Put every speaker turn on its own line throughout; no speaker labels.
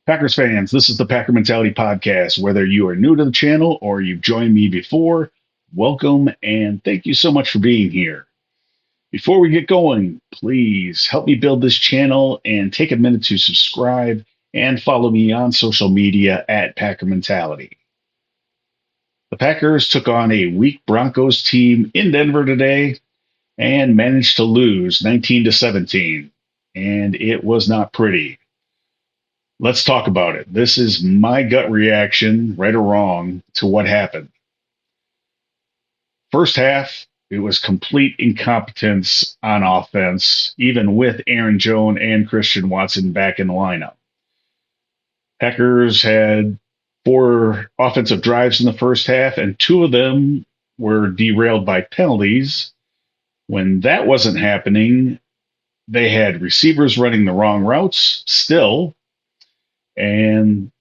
Packers fans, this is the Packer Mentality Podcast. Whether you are new to the channel or you've joined me before, welcome and thank you so much for being here. Before we get going, please help me build this channel and take a minute to subscribe and follow me on social media at Packer Mentality. The Packers took on a weak Broncos team in Denver today and managed to lose 19-17, and it was not pretty. Let's talk about it. This is my gut reaction, right or wrong, to what happened. First half, it was complete incompetence on offense, even with Aaron Jones and Christian Watson back in the lineup. Packers had 4 offensive drives in the first half, and 2 of them were derailed by penalties. When that wasn't happening, they had receivers running the wrong routes still. And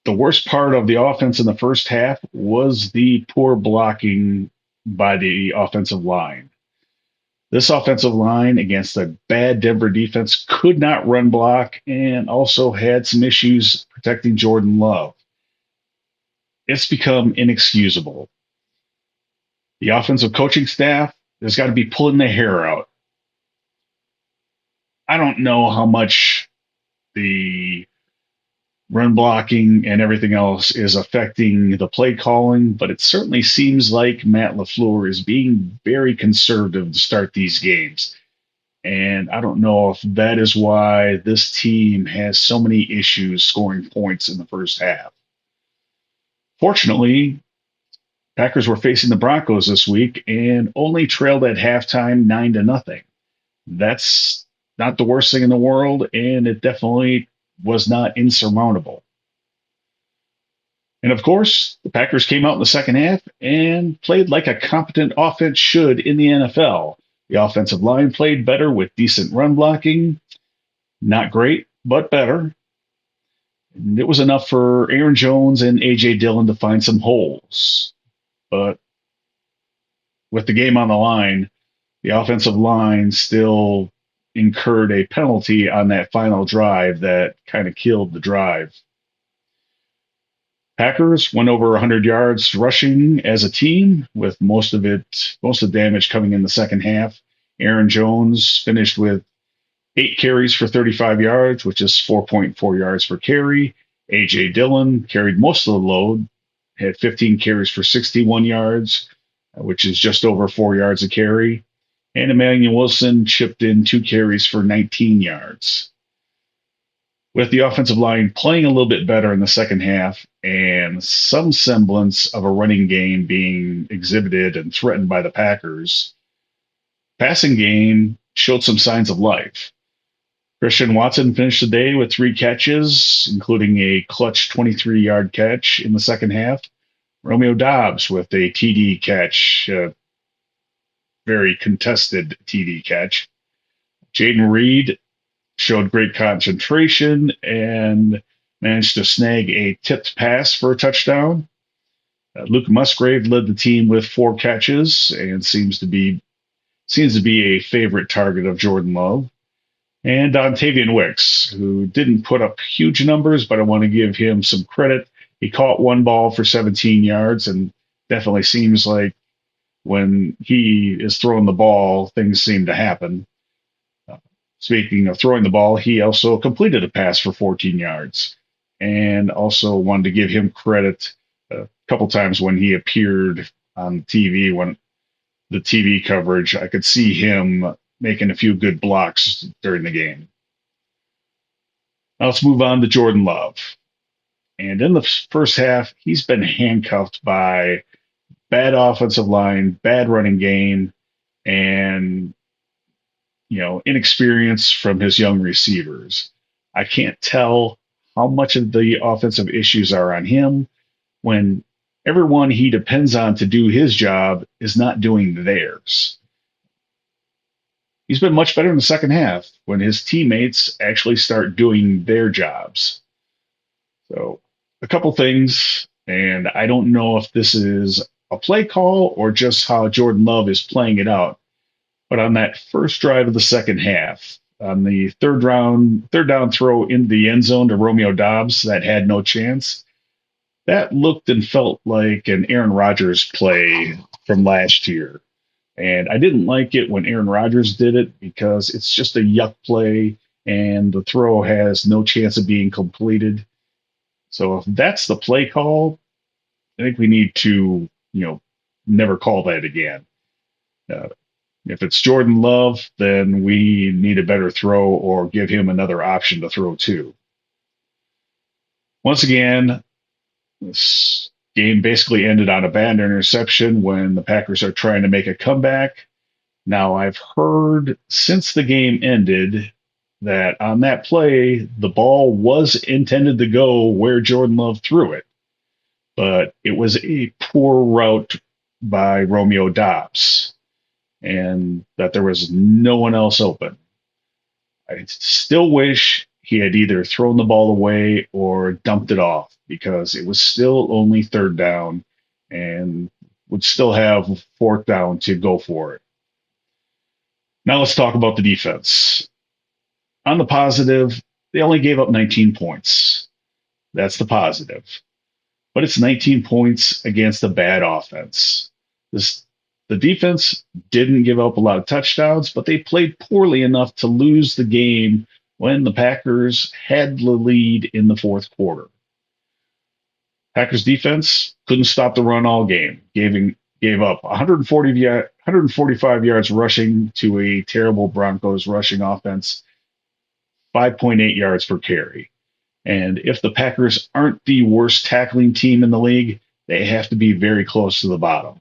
the worst part of the offense in the first half was the poor blocking by the offensive line. This offensive line against a bad Denver defense could not run block and also had some issues protecting Jordan Love. It's become inexcusable. The offensive coaching staff has got to be pulling their hair out. I don't know how much the run blocking and everything else is affecting the play calling, but it certainly seems like Matt LaFleur is being very conservative to start these games. And I don't know if that is why this team has so many issues scoring points in the first half. Fortunately, Packers were facing the Broncos this week and only trailed at halftime 9-0. That's not the worst thing in the world, and it definitely was not insurmountable. And of course, the Packers came out in the second half and played like a competent offense should in the NFL. The offensive line played better with decent run blocking. Not great, but better. And it was enough for Aaron Jones and A.J. Dillon to find some holes. But with the game on the line, the offensive line still incurred a penalty on that final drive that kind of killed the drive. Packers went over 100 yards rushing as a team, with most of the damage coming in the second half. Aaron Jones finished with 8 carries for 35 yards, which is 4.4 yards per carry. A.J. Dillon carried most of the load, had 15 carries for 61 yards, which is just over 4 yards a carry. And Emmanuel Wilson chipped in 2 carries for 19 yards. With the offensive line playing a little bit better in the second half and some semblance of a running game being exhibited and threatened by the Packers, passing game showed some signs of life. Christian Watson finished the day with 3 catches, including a clutch 23-yard catch in the second half. Romeo Doubs with a TD catch, very contested TD catch. Jaden Reed showed great concentration and managed to snag a tipped pass for a touchdown. Luke Musgrave led the team with 4 catches and seems to be a favorite target of Jordan Love. And Dontavian Wicks, who didn't put up huge numbers, but I want to give him some credit. He caught 1 ball for 17 yards and definitely seems like when he is throwing the ball, things seem to happen. Speaking of throwing the ball, he also completed a pass for 14 yards, and also wanted to give him credit a couple times when he appeared on TV, when the TV coverage, I could see him making a few good blocks during the game. Now let's move on to Jordan Love. And in the first half, he's been handcuffed by bad offensive line, bad running game, and inexperience from his young receivers. I can't tell how much of the offensive issues are on him when Everyone he depends on to do his job is not doing theirs. He's been much better in the second half when his teammates actually start doing their jobs. So, a couple things, and I don't know if this is a play call or just how Jordan Love is playing it out. But on that first drive of the second half, on the third down throw into the end zone to Romeo Dobbs that had no chance, that looked and felt like an Aaron Rodgers play from last year. And I didn't like it when Aaron Rodgers did it because it's just a yuck play and the throw has no chance of being completed. So if that's the play call, I think we need to, never call that again. Uh, if it's Jordan Love, then we need a better throw or give him another option to throw to. Once again, this game basically ended on a bad interception when the Packers are trying to make a comeback. Now, I've heard since the game ended that on that play, the ball was intended to go where Jordan Love threw it, but it was a poor route by Romeo Dobbs, and that there was no one else open. I still wish he had either thrown the ball away or dumped it off because it was still only third down and would still have fourth down to go for it. Now let's talk about the defense. On the positive, they only gave up 19 points. That's the positive. But it's 19 points against a bad offense. This The defense didn't give up a lot of touchdowns, but they played poorly enough to lose the game when the Packers had the lead in the fourth quarter. Packers defense couldn't stop the run all game, gave up 145 yards rushing to a terrible Broncos rushing offense, 5.8 yards per carry. And if the Packers aren't the worst tackling team in the league, they have to be very close to the bottom.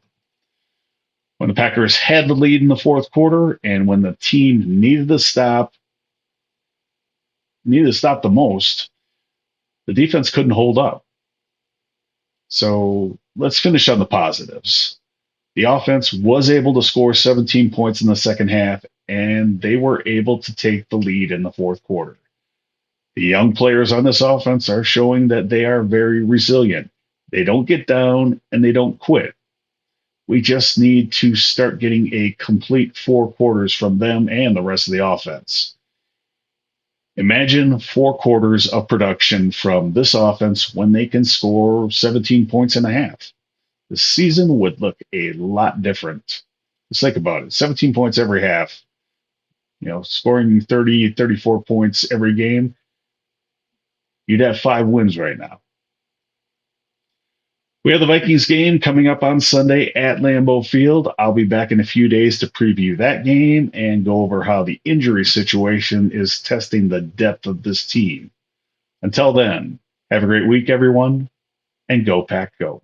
When the Packers had the lead in the fourth quarter and when the team needed to stop the most, the defense couldn't hold up. So let's finish on the positives. The offense was able to score 17 points in the second half, and they were able to take the lead in the fourth quarter. The young players on this offense are showing that they are very resilient. They don't get down and they don't quit. We just need to start getting a complete four quarters from them and the rest of the offense. Imagine 4 quarters of production from this offense when they can score 17 points and a half. The season would look a lot different. Just think about it. 17 points every half, scoring 30, 34 points every game. You'd have 5 wins right now. We have the Vikings game coming up on Sunday at Lambeau Field. I'll be back in a few days to preview that game and go over how the injury situation is testing the depth of this team. Until then, have a great week, everyone, and go Pack Go.